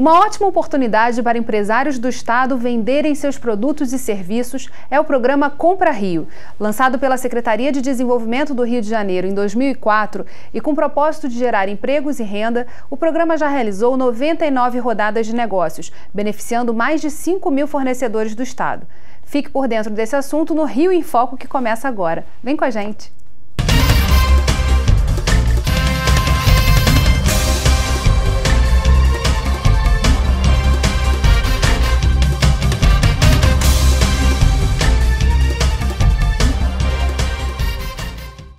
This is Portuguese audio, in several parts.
Uma ótima oportunidade para empresários do estado venderem seus produtos e serviços é o programa Compra Rio. Lançado pela Secretaria de Desenvolvimento do Rio de Janeiro em 2004 e com o propósito de gerar empregos e renda, o programa já realizou 99 rodadas de negócios, beneficiando mais de 5.000 fornecedores do estado. Fique por dentro desse assunto no Rio em Foco, que começa agora. Vem com a gente!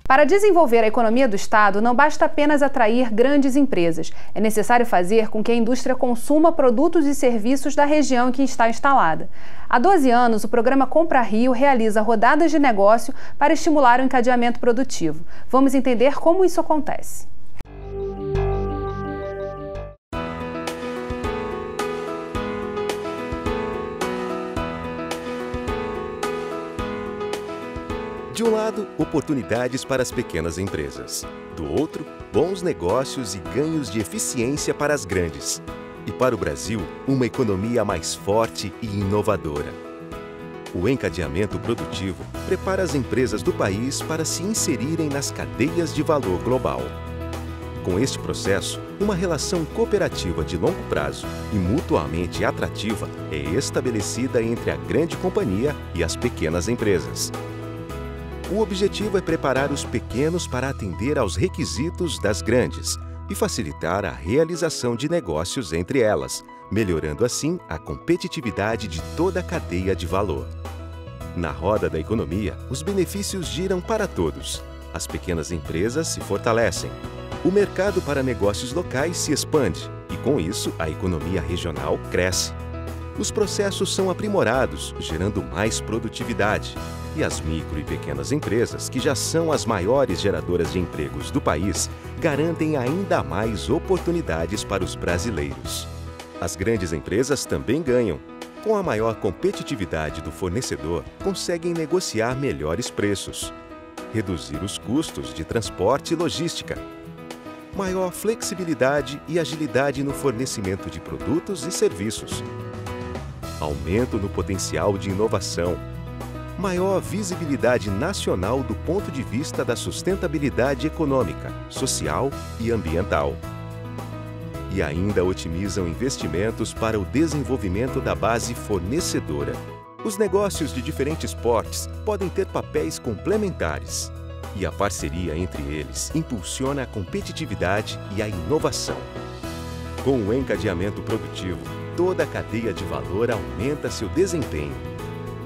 Para desenvolver a economia do estado, não basta apenas atrair grandes empresas. É necessário fazer com que a indústria consuma produtos e serviços da região em que está instalada. Há 12 anos, o programa Compra Rio realiza rodadas de negócio para estimular o encadeamento produtivo. Vamos entender como isso acontece. De um lado, oportunidades para as pequenas empresas. Do outro, bons negócios e ganhos de eficiência para as grandes. E para o Brasil, uma economia mais forte e inovadora. O encadeamento produtivo prepara as empresas do país para se inserirem nas cadeias de valor global. Com este processo, uma relação cooperativa de longo prazo e mutuamente atrativa é estabelecida entre a grande companhia e as pequenas empresas. O objetivo é preparar os pequenos para atender aos requisitos das grandes e facilitar a realização de negócios entre elas, melhorando assim a competitividade de toda a cadeia de valor. Na roda da economia, os benefícios giram para todos. As pequenas empresas se fortalecem. O mercado para negócios locais se expande e, com isso, a economia regional cresce. Os processos são aprimorados, gerando mais produtividade. E as micro e pequenas empresas, que já são as maiores geradoras de empregos do país, garantem ainda mais oportunidades para os brasileiros. As grandes empresas também ganham. Com a maior competitividade do fornecedor, conseguem negociar melhores preços, reduzir os custos de transporte e logística, maior flexibilidade e agilidade no fornecimento de produtos e serviços, aumento no potencial de inovação, maior visibilidade nacional do ponto de vista da sustentabilidade econômica, social e ambiental. E ainda otimizam investimentos para o desenvolvimento da base fornecedora. Os negócios de diferentes portes podem ter papéis complementares. E a parceria entre eles impulsiona a competitividade e a inovação. Com o encadeamento produtivo, toda a cadeia de valor aumenta seu desempenho.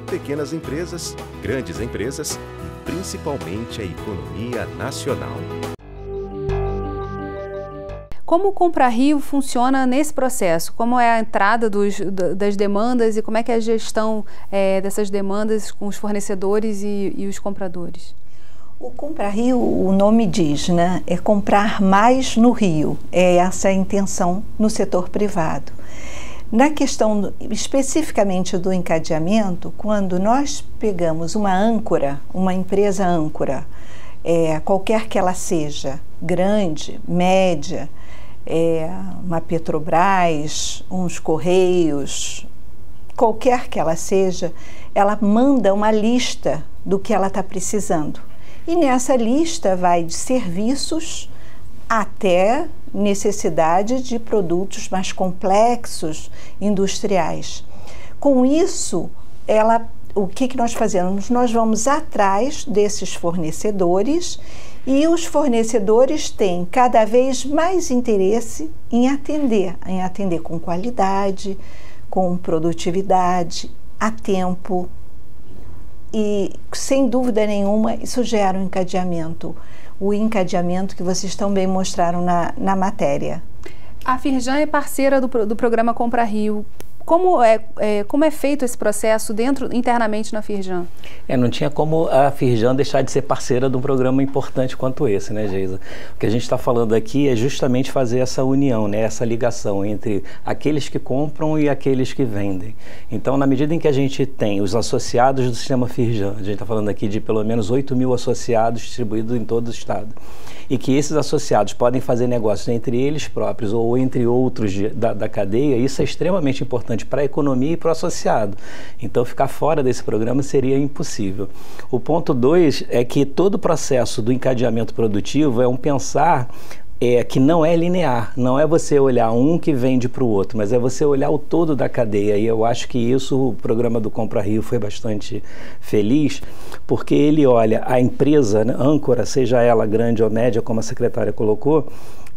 Pequenas empresas, grandes empresas e principalmente a economia nacional. Como o Compra Rio funciona nesse processo? Como é a entrada das demandas e como é que é a gestão dessas demandas com os fornecedores e os compradores? O Compra Rio, o nome diz, né? É comprar mais no Rio. É essa a intenção no setor privado. Na questão especificamente do encadeamento, quando nós pegamos uma âncora, uma empresa âncora, qualquer que ela seja, grande, média, uma Petrobras, uns Correios, qualquer que ela seja, ela manda uma lista do que ela está precisando. E nessa lista vai de serviços até necessidade de produtos mais complexos, industriais. Com isso, o que nós fazemos? Nós vamos atrás desses fornecedores e os fornecedores têm cada vez mais interesse em atender com qualidade, com produtividade, a tempo. E, sem dúvida nenhuma, isso gera um encadeamento. O encadeamento que vocês também mostraram na matéria. A Firjan é parceira do programa Compra Rio. Como é feito esse processo internamente na Firjan? Não tinha como a Firjan deixar de ser parceira de um programa importante quanto esse, né, Geisa? O que a gente está falando aqui é justamente fazer essa união, né, essa ligação entre aqueles que compram e aqueles que vendem. Então, na medida em que a gente tem os associados do sistema Firjan, a gente está falando aqui de pelo menos 8.000 associados distribuídos em todo o estado. e que esses associados podem fazer negócios entre eles próprios ou entre outros da cadeia, isso é extremamente importante para a economia e para o associado. Então, ficar fora desse programa seria impossível. O ponto 2 é que todo o processo do encadeamento produtivo é um pensar que não é linear, não é você olhar um que vende para o outro, mas é você olhar o todo da cadeia. E eu acho que isso, o programa do Compra Rio foi bastante feliz, porque ele olha a empresa, né, âncora, seja ela grande ou média, como a secretária colocou,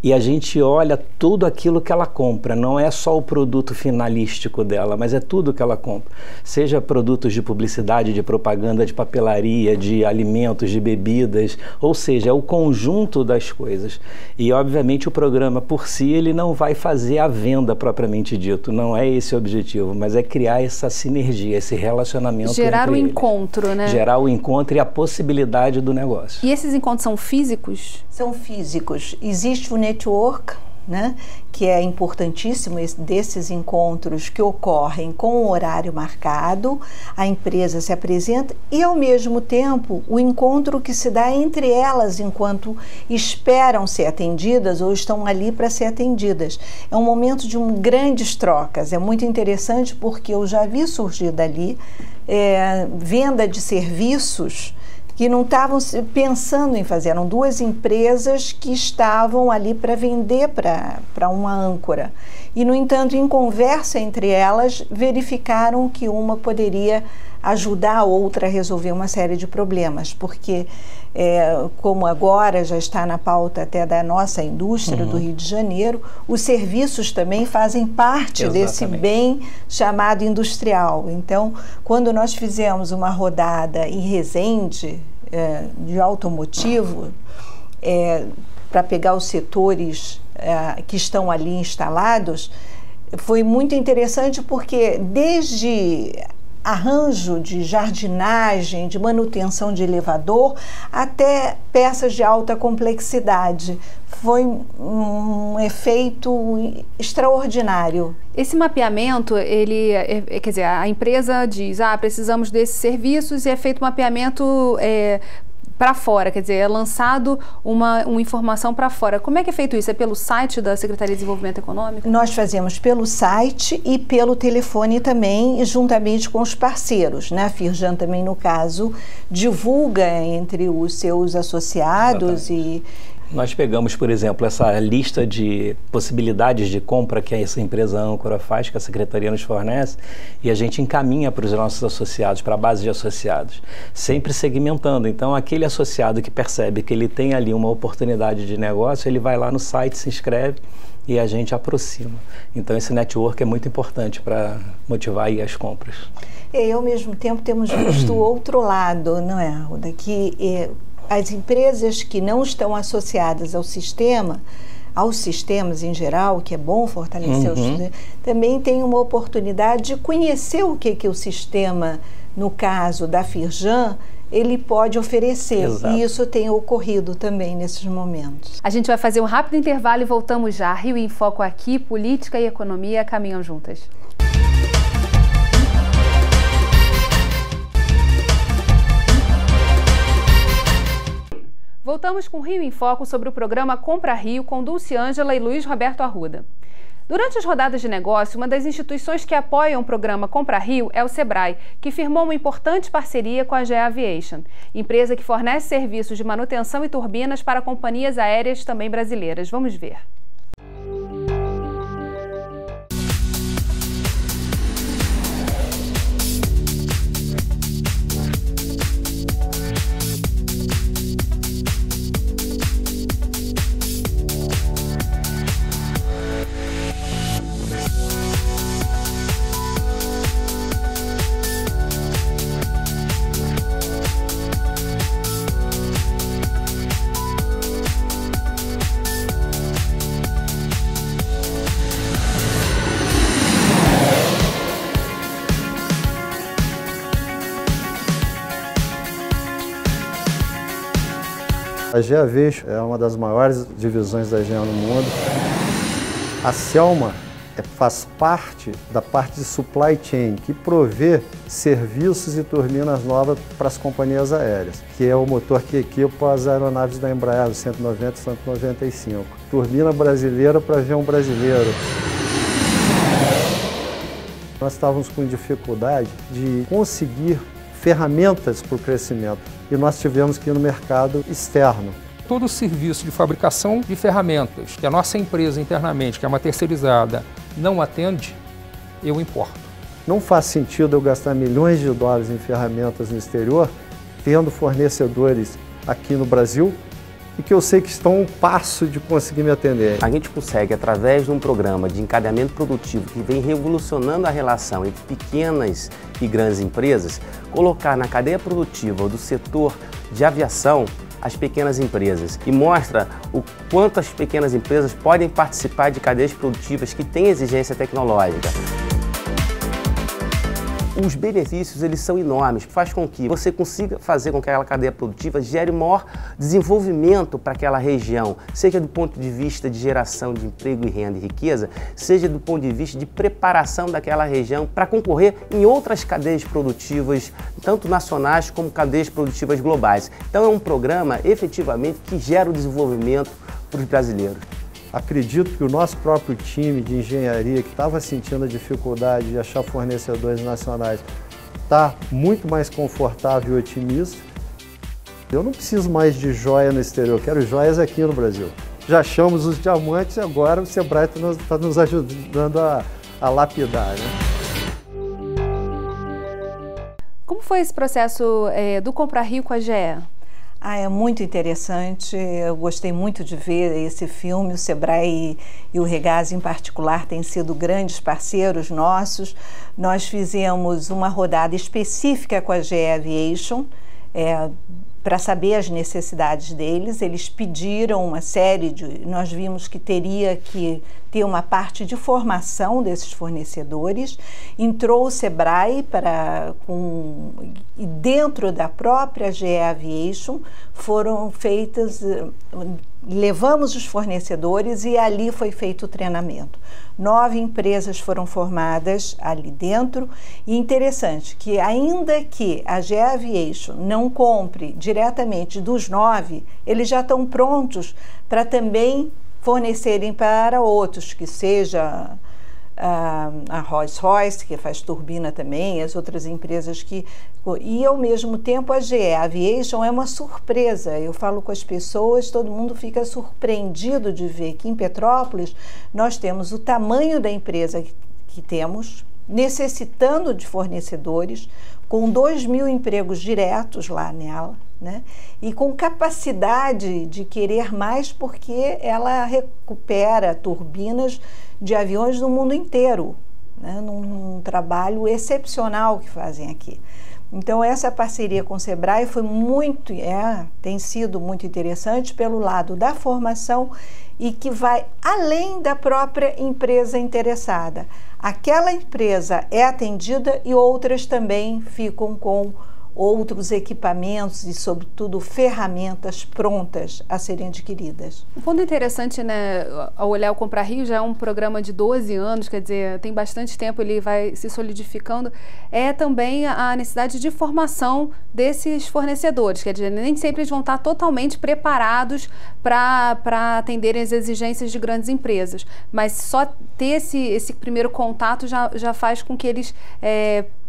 e a gente olha tudo aquilo que ela compra, não é só o produto finalístico dela, mas é tudo que ela compra. Seja produtos de publicidade, de propaganda, de papelaria, de alimentos, de bebidas, ou seja, é o conjunto das coisas. E, obviamente, o programa por si, ele não vai fazer a venda propriamente dito, não é esse o objetivo, mas é criar essa sinergia, esse relacionamento gerar entre o encontro, né? Gerar o encontro e a possibilidade do negócio. E esses encontros são físicos? São físicos. Existe o network, né, que é importantíssimo, desses encontros que ocorrem com o horário marcado, a empresa se apresenta e, ao mesmo tempo, o encontro que se dá entre elas enquanto esperam ser atendidas ou estão ali para ser atendidas. É um momento de grandes trocas, é muito interessante porque eu já vi surgir dali venda de serviços que não estavam pensando em fazer, eram duas empresas que estavam ali para vender para uma âncora. E, no entanto, em conversa entre elas, verificaram que uma poderia ajudar a outra a resolver uma série de problemas, porque, como agora já está na pauta até da nossa indústria do Rio de Janeiro, os serviços também fazem parte desse bem chamado industrial. Então, quando nós fizemos uma rodada em Resende, de automotivo, para pegar os setores que estão ali instalados, foi muito interessante porque desde arranjo de jardinagem, de manutenção de elevador, até peças de alta complexidade. Foi um efeito extraordinário. Esse mapeamento, quer dizer, a empresa diz, precisamos desses serviços e é feito mapeamento para fora, quer dizer, é lançado uma informação para fora. Como é que é feito isso? É pelo site da Secretaria de Desenvolvimento Econômico? Nós fazemos pelo site e pelo telefone também, juntamente com os parceiros, né? A Firjan também, no caso, divulga entre os seus associados. Exatamente. Nós pegamos, por exemplo, essa lista de possibilidades de compra que essa empresa âncora faz, que a Secretaria nos fornece, e a gente encaminha para os nossos associados, para a base de associados, sempre segmentando. Então, aquele associado que percebe que ele tem ali uma oportunidade de negócio, ele vai lá no site, se inscreve e a gente aproxima. Então, esse network é muito importante para motivar aí as compras. E, ao mesmo tempo, temos visto o outro lado, não é, Arruda? Que as empresas que não estão associadas ao sistema, aos sistemas em geral, que é bom fortalecer os sistemas, também tem uma oportunidade de conhecer o que o sistema, no caso da Firjan, ele pode oferecer. Exato. E isso tem ocorrido também nesses momentos. A gente vai fazer um rápido intervalo e voltamos já. Rio em Foco aqui, política e economia caminham juntas. Voltamos com Rio em Foco sobre o programa Compra Rio com Dulce Ângela e Luiz Roberto Arruda. Durante as rodadas de negócio, uma das instituições que apoiam o programa Compra Rio é o Sebrae, que firmou uma importante parceria com a GE Aviation, empresa que fornece serviços de manutenção e turbinas para companhias aéreas também brasileiras. Vamos ver. A GE Aviation é uma das maiores divisões da GE no mundo. A Selma faz parte da parte de supply chain, que provê serviços e turbinas novas para as companhias aéreas, que é o motor que equipa as aeronaves da Embraer, 190 e 195. Turbina brasileira para avião brasileiro. Nós estávamos com dificuldade de conseguir ferramentas para o crescimento e nós tivemos que ir no mercado externo. Todo o serviço de fabricação de ferramentas que a nossa empresa internamente, que é uma terceirizada, não atende, eu importo. Não faz sentido eu gastar milhões de dólares em ferramentas no exterior, tendo fornecedores aqui no Brasil e que eu sei que estão a um passo de conseguir me atender. A gente consegue, através de um programa de encadeamento produtivo que vem revolucionando a relação entre pequenas e grandes empresas, colocar na cadeia produtiva do setor de aviação as pequenas empresas e mostra o quanto as pequenas empresas podem participar de cadeias produtivas que têm exigência tecnológica. Os benefícios, eles são enormes, faz com que você consiga fazer com que aquela cadeia produtiva gere o maior desenvolvimento para aquela região, seja do ponto de vista de geração de emprego e renda e riqueza, seja do ponto de vista de preparação daquela região para concorrer em outras cadeias produtivas, tanto nacionais como cadeias produtivas globais. Então é um programa, efetivamente, que gera o desenvolvimento para os brasileiros. Acredito que o nosso próprio time de engenharia, que estava sentindo a dificuldade de achar fornecedores nacionais, está muito mais confortável e otimista. Eu não preciso mais de joia no exterior, eu quero joias aqui no Brasil. Já achamos os diamantes e agora o Sebrae está nos ajudando a lapidar, né? Como foi esse processo do Compra Rio com a GE? É muito interessante, eu gostei muito de ver esse filme, o Sebrae e o Regás em particular têm sido grandes parceiros nossos. Nós fizemos uma rodada específica com a GE Aviation, para saber as necessidades deles. Eles pediram uma série de... Nós vimos que teria que ter uma parte de formação desses fornecedores. Entrou o Sebrae e dentro da própria GE Aviation foram feitas... Levamos os fornecedores e ali foi feito o treinamento. 9 empresas foram formadas ali dentro e interessante que ainda que a GE Aviation não compre diretamente dos 9, eles já estão prontos para também fornecerem para outros, que seja a Rolls-Royce, que faz turbina também, as outras empresas que... E, ao mesmo tempo, a GE Aviation é uma surpresa. Eu falo com as pessoas, todo mundo fica surpreendido de ver que em Petrópolis nós temos o tamanho da empresa que temos, necessitando de fornecedores, com 2.000 empregos diretos lá nela, né? E com capacidade de querer mais porque ela recupera turbinas de aviões do mundo inteiro, né? Num trabalho excepcional que fazem aqui. Então essa parceria com o Sebrae foi tem sido muito interessante pelo lado da formação e que vai além da própria empresa interessada. Aquela empresa é atendida e outras também ficam com outros equipamentos e, sobretudo, ferramentas prontas a serem adquiridas. Um ponto interessante, né, ao olhar o Compra Rio, já é um programa de 12 anos, quer dizer, tem bastante tempo, ele vai se solidificando, é também a necessidade de formação desses fornecedores, quer dizer, nem sempre eles vão estar totalmente preparados para atenderem as exigências de grandes empresas, mas só ter esse primeiro contato já faz com que eles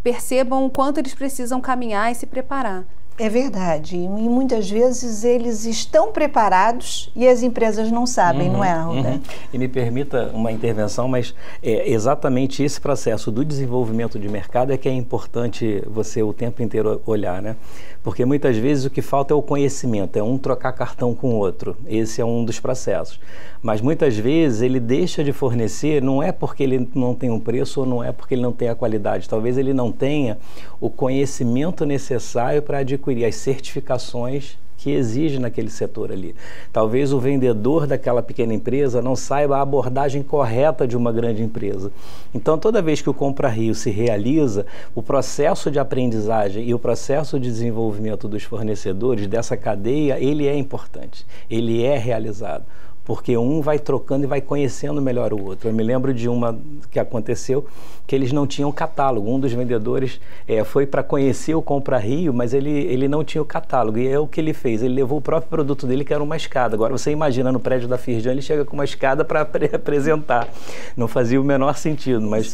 percebam o quanto eles precisam caminhar e se preparar. É verdade, e muitas vezes eles estão preparados e as empresas não sabem, não é, Arruda? E me permita uma intervenção, mas exatamente esse processo do desenvolvimento de mercado é que é importante você o tempo inteiro olhar, né? Porque muitas vezes o que falta é o conhecimento, é um trocar cartão com o outro, esse é um dos processos. Mas muitas vezes ele deixa de fornecer, não é porque ele não tem um preço ou não é porque ele não tem a qualidade, talvez ele não tenha o conhecimento necessário para adquirir as certificações que exige naquele setor ali. Talvez o vendedor daquela pequena empresa não saiba a abordagem correta de uma grande empresa. Então, toda vez que o Compra Rio se realiza, o processo de aprendizagem e o processo de desenvolvimento dos fornecedores dessa cadeia, ele é importante, ele é realizado. porque um vai trocando e vai conhecendo melhor o outro. Eu me lembro de uma que aconteceu, que eles não tinham catálogo. Um dos vendedores foi para conhecer o Compra Rio, mas ele não tinha o catálogo. E é o que ele fez, ele levou o próprio produto dele, que era uma escada. Agora você imagina, no prédio da Firjan, ele chega com uma escada para apresentar. Não fazia o menor sentido, mas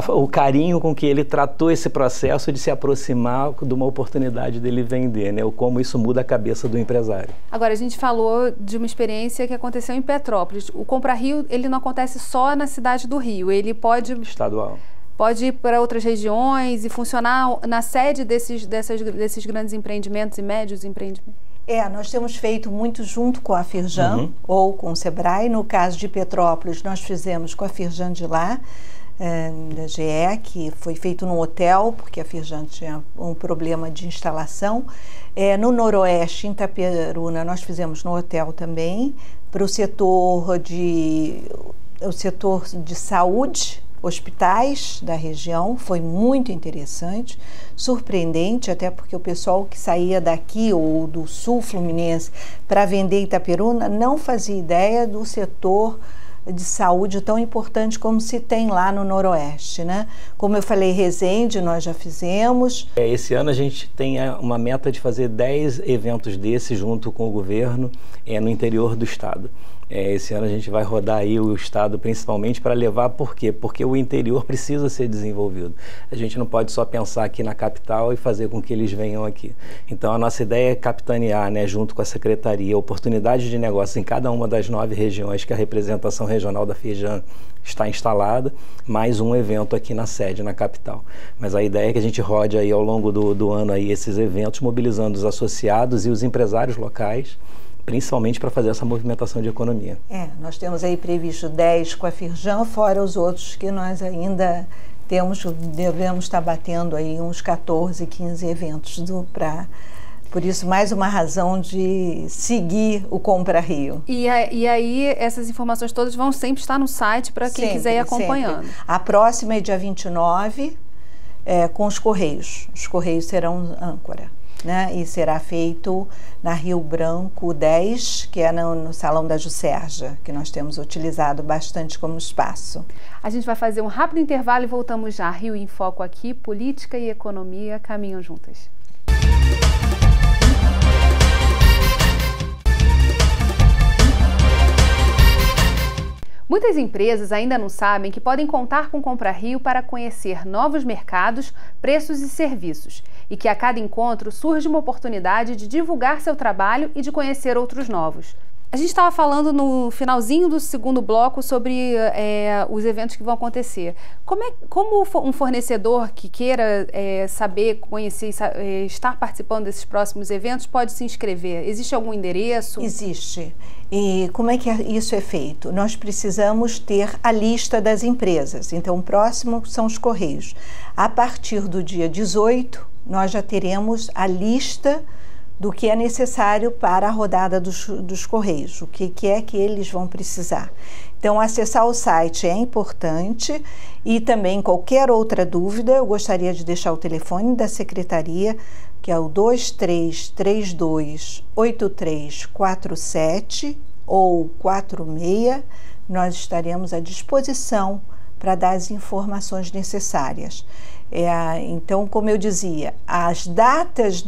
o carinho com que ele tratou esse processo de se aproximar de uma oportunidade dele vender, né? Como isso muda a cabeça do empresário. Agora, a gente falou de uma experiência que aconteceu em Petrópolis. O Compra Rio, ele não acontece só na cidade do Rio, ele pode... Estadual. Pode ir para outras regiões e funcionar na sede desses grandes empreendimentos e médios empreendimentos? Nós temos feito muito junto com a Firjan ou com o Sebrae. No caso de Petrópolis, nós fizemos com a Firjan de lá, da GE, que foi feito num hotel, porque a Firjan tinha um problema de instalação. No Noroeste, em Itaperuna, nós fizemos no hotel também, para o setor de saúde, hospitais da região. Foi muito interessante, surpreendente, até porque o pessoal que saía daqui ou do sul fluminense para vender em Itaperuna não fazia ideia do setor de saúde tão importante como se tem lá no Noroeste, né? Como eu falei, Resende nós já fizemos. Esse ano a gente tem uma meta de fazer 10 eventos desses junto com o governo no interior do estado. Esse ano a gente vai rodar aí o estado principalmente para levar, por quê? Porque o interior precisa ser desenvolvido. A gente não pode só pensar aqui na capital e fazer com que eles venham aqui. Então a nossa ideia é capitanear, né, junto com a secretaria, oportunidades de negócio em cada uma das 9 regiões que a representação regional da Firjan está instalada, mais um evento aqui na sede, na capital. Mas a ideia é que a gente rode aí ao longo do ano aí esses eventos, mobilizando os associados e os empresários locais, principalmente para fazer essa movimentação de economia. Nós temos aí previsto 10 com a Firjan, fora os outros que nós ainda devemos estar batendo aí uns 14, 15 eventos por isso, mais uma razão de seguir o Compra Rio. E aí, essas informações todas vão sempre estar no site para quem quiser ir acompanhando. Sempre. A próxima é dia 29, com os Correios. Os Correios serão âncora, né? E será feito na Rio Branco 10, que é no Salão da Juscerja, que nós temos utilizado bastante como espaço. A gente vai fazer um rápido intervalo e voltamos já. Rio em Foco aqui, política e economia caminham juntas. Muitas empresas ainda não sabem que podem contar com Compra Rio para conhecer novos mercados, preços e serviços, e que a cada encontro surge uma oportunidade de divulgar seu trabalho e de conhecer outros novos. A gente estava falando no finalzinho do segundo bloco sobre os eventos que vão acontecer. Como um fornecedor que queira saber, conhecer, estar participando desses próximos eventos pode se inscrever? Existe algum endereço? Existe. E como é que isso é feito? Nós precisamos ter a lista das empresas. Então, o próximo são os Correios. A partir do dia 18, nós já teremos a lista do que é necessário para a rodada dos Correios, o que é que eles vão precisar. Então, acessar o site é importante e também qualquer outra dúvida, eu gostaria de deixar o telefone da Secretaria, que é o 2332-8347 ou 46, nós estaremos à disposição para dar as informações necessárias. Então, como eu dizia, as datas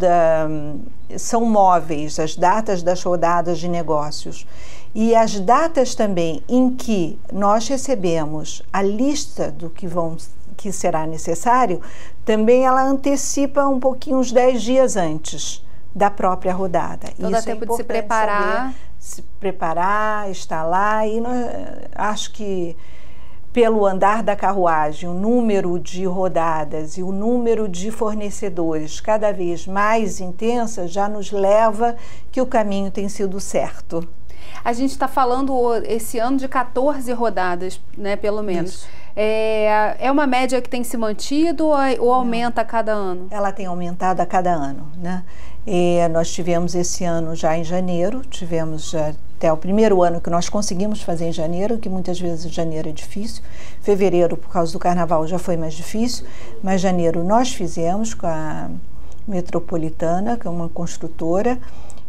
são móveis, as datas das rodadas de negócios e as datas também em que nós recebemos a lista do que será necessário, também ela antecipa um pouquinho, uns 10 dias antes da própria rodada. Então dá tempo de se preparar, estar lá, e acho que pelo andar da carruagem, o número de rodadas e o número de fornecedores cada vez mais intensa já nos leva que o caminho tem sido certo. A gente está falando esse ano de 14 rodadas, né, pelo menos. Isso. É uma média que tem se mantido ou aumenta a cada ano? Ela tem aumentado a cada ano, né? Nós tivemos esse ano já em janeiro, tivemos até o primeiro ano que nós conseguimos fazer em janeiro, que muitas vezes janeiro é difícil. Fevereiro, por causa do carnaval, já foi mais difícil, mas janeiro nós fizemos com a Metropolitana, que é uma construtora,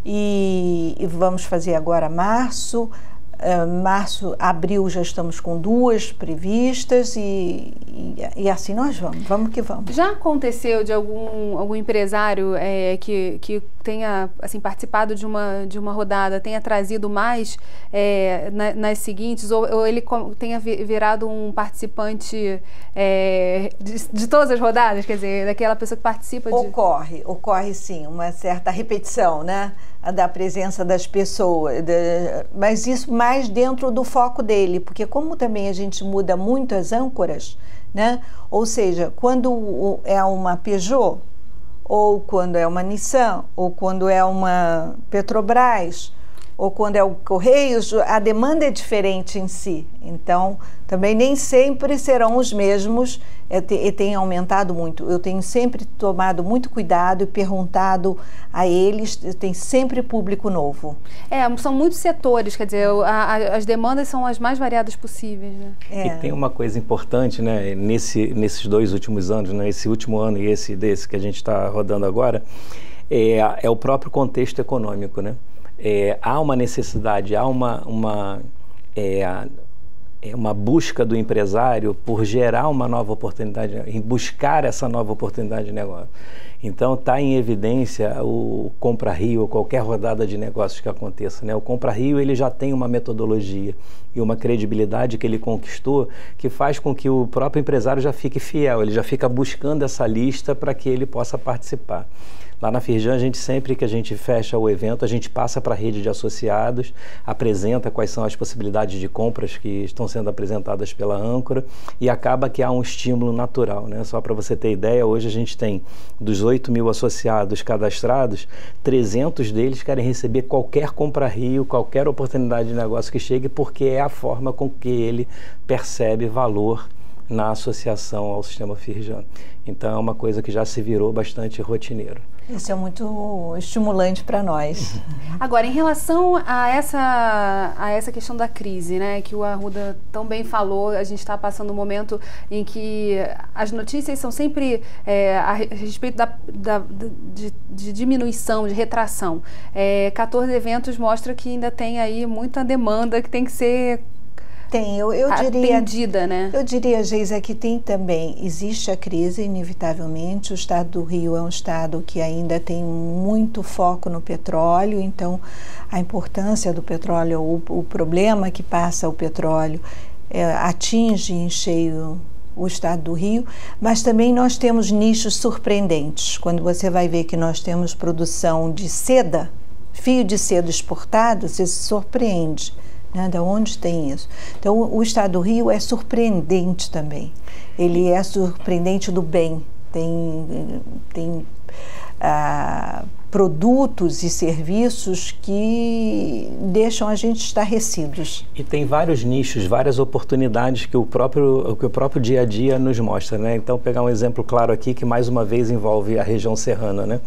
e vamos fazer agora março, março, abril já estamos com 2 previstas e assim nós vamos que vamos. Já aconteceu de algum empresário que tenha assim, participado de uma rodada, tenha trazido mais nas seguintes, ou ele tenha virado um participante de todas as rodadas, quer dizer, daquela pessoa que participa de... Ocorre sim, uma certa repetição, né? Da presença das pessoas, mas isso mais dentro do foco dele, porque como também a gente muda muito as âncoras, né? Ou seja, quando é uma Peugeot, ou quando é uma Nissan, ou quando é uma Petrobras, ou quando é o Correios, a demanda é diferente em si. Então, também nem sempre serão os mesmos, e tem aumentado muito. Eu tenho sempre tomado muito cuidado e perguntado a eles, tem sempre público novo. São muitos setores, quer dizer, as demandas são as mais variadas possíveis, né? E tem uma coisa importante, né, nesses 2 últimos anos, né, esse último ano e desse que a gente está rodando agora, é o próprio contexto econômico, né? Há uma necessidade, há uma busca do empresário por gerar uma nova oportunidade, em buscar essa nova oportunidade de negócio. Então está em evidência o Compra Rio, ou qualquer rodada de negócios que aconteça, né? O Compra Rio, ele já tem uma metodologia e uma credibilidade que ele conquistou, que faz com que o próprio empresário já fique fiel, ele já fica buscando essa lista para que ele possa participar. Lá na Firjan, a gente sempre que a gente fecha o evento, a gente passa para a rede de associados, apresenta quais são as possibilidades de compras que estão sendo apresentadas pela âncora e acaba que há um estímulo natural, né? Só para você ter ideia, hoje a gente tem dos 8.000 associados cadastrados, 300 deles querem receber qualquer Compra Rio, qualquer oportunidade de negócio que chegue, porque é a forma com que ele percebe valor na associação ao sistema Firjan. Então é uma coisa que já se virou bastante rotineiro. Isso é muito estimulante para nós. Agora, em relação a essa questão da crise, né, que o Arruda tão bem falou, a gente está passando um momento em que as notícias são sempre a respeito de diminuição, de retração. 14 eventos mostra que ainda tem aí muita demanda que tem que ser atendida, né? Eu diria, Geisa, que tem também, existe a crise, inevitavelmente. O estado do Rio é um estado que ainda tem muito foco no petróleo, então a importância do petróleo, o problema que passa o petróleo atinge em cheio o estado do Rio, mas também nós temos nichos surpreendentes. Quando você vai ver que nós temos produção de seda, fio de seda exportado, você se surpreende. De onde tem isso? Então, o estado do Rio é surpreendente também. Ele é surpreendente do bem. Tem produtos e serviços que deixam a gente estarrecidos. E tem vários nichos, várias oportunidades que o próprio dia a dia nos mostra, né? Então, pegar um exemplo claro aqui que mais uma vez envolve a região serrana, né?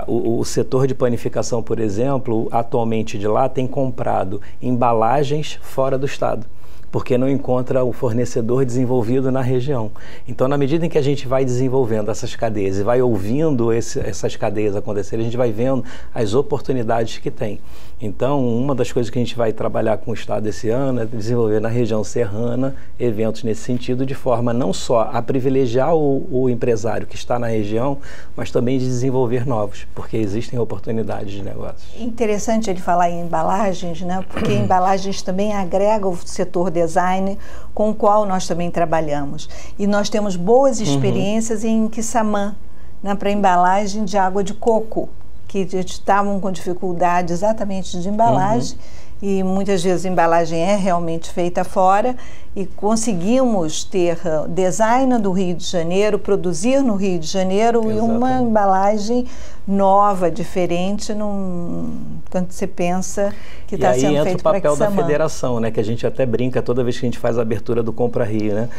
O setor de panificação, por exemplo, atualmente de lá tem comprado embalagens fora do estado, porque não encontra o fornecedor desenvolvido na região. Então, na medida em que a gente vai desenvolvendo essas cadeias e vai ouvindo essas cadeias acontecerem, a gente vai vendo as oportunidades que tem. Então, uma das coisas que a gente vai trabalhar com o Estado esse ano é desenvolver na região serrana eventos nesse sentido, de forma não só a privilegiar o empresário que está na região, mas também de desenvolver novos, porque existem oportunidades de negócios. Interessante ele falar em embalagens, né? Porque embalagens também agrega o setor design, com o qual nós também trabalhamos. E nós temos boas experiências em Quissamã, né, para embalagem de água de coco, que estavam com dificuldade exatamente de embalagem, e muitas vezes a embalagem é realmente feita fora, e conseguimos ter design do Rio de Janeiro, produzir no Rio de Janeiro. Exatamente. E uma embalagem nova, diferente, quando você pensa que está sendo feito para Quissamã. E aí entra o papel da federação, né, que a gente até brinca toda vez que a gente faz a abertura do Compra Rio, né?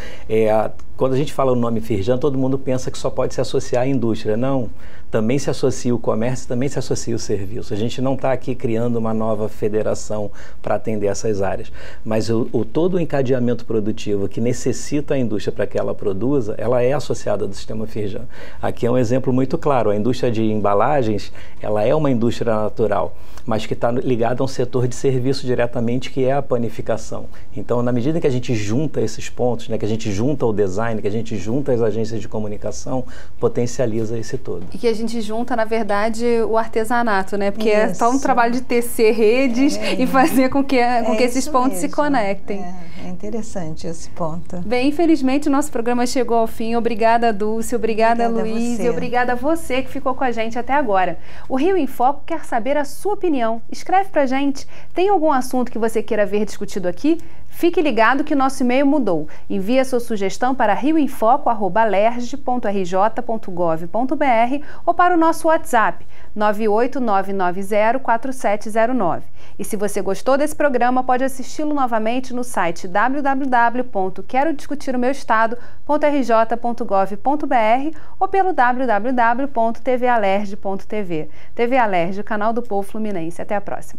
Quando a gente fala o nome Firjan, todo mundo pensa que só pode se associar à indústria. Não, também se associa o comércio, também se associa o serviço. A gente não está aqui criando uma nova federação para atender essas áreas, mas todo o encadeamento produtivo que necessita a indústria para que ela produza, ela é associada do sistema Firjan. Aqui é um exemplo muito claro, a indústria de embalagens, ela é uma indústria natural, mas que está ligada a um setor de serviço diretamente, que é a panificação. Então, na medida que a gente junta esses pontos, né, que a gente junta o design, que a gente junta as agências de comunicação, potencializa esse todo. E que a gente junta, na verdade, o artesanato, né? Porque é só um trabalho de tecer redes e fazer com que esses pontos se conectem. É interessante esse ponto. Bem, infelizmente o nosso programa chegou ao fim. Obrigada, Dulce, obrigada Luiz, e obrigada a você que ficou com a gente até agora. O Rio em Foco quer saber a sua opinião. Escreve pra gente. Tem algum assunto que você queira ver discutido aqui? Fique ligado que nosso e-mail mudou. Envie a sua sugestão para rioinfoco@alerj.rj.gov.br ou para o nosso WhatsApp 989904709. E se você gostou desse programa, pode assisti-lo novamente no site www.querodiscutiromeuestado.rj.gov.br ou pelo www.tvalerj.tv. TV Alerj, o canal do povo fluminense. Até a próxima.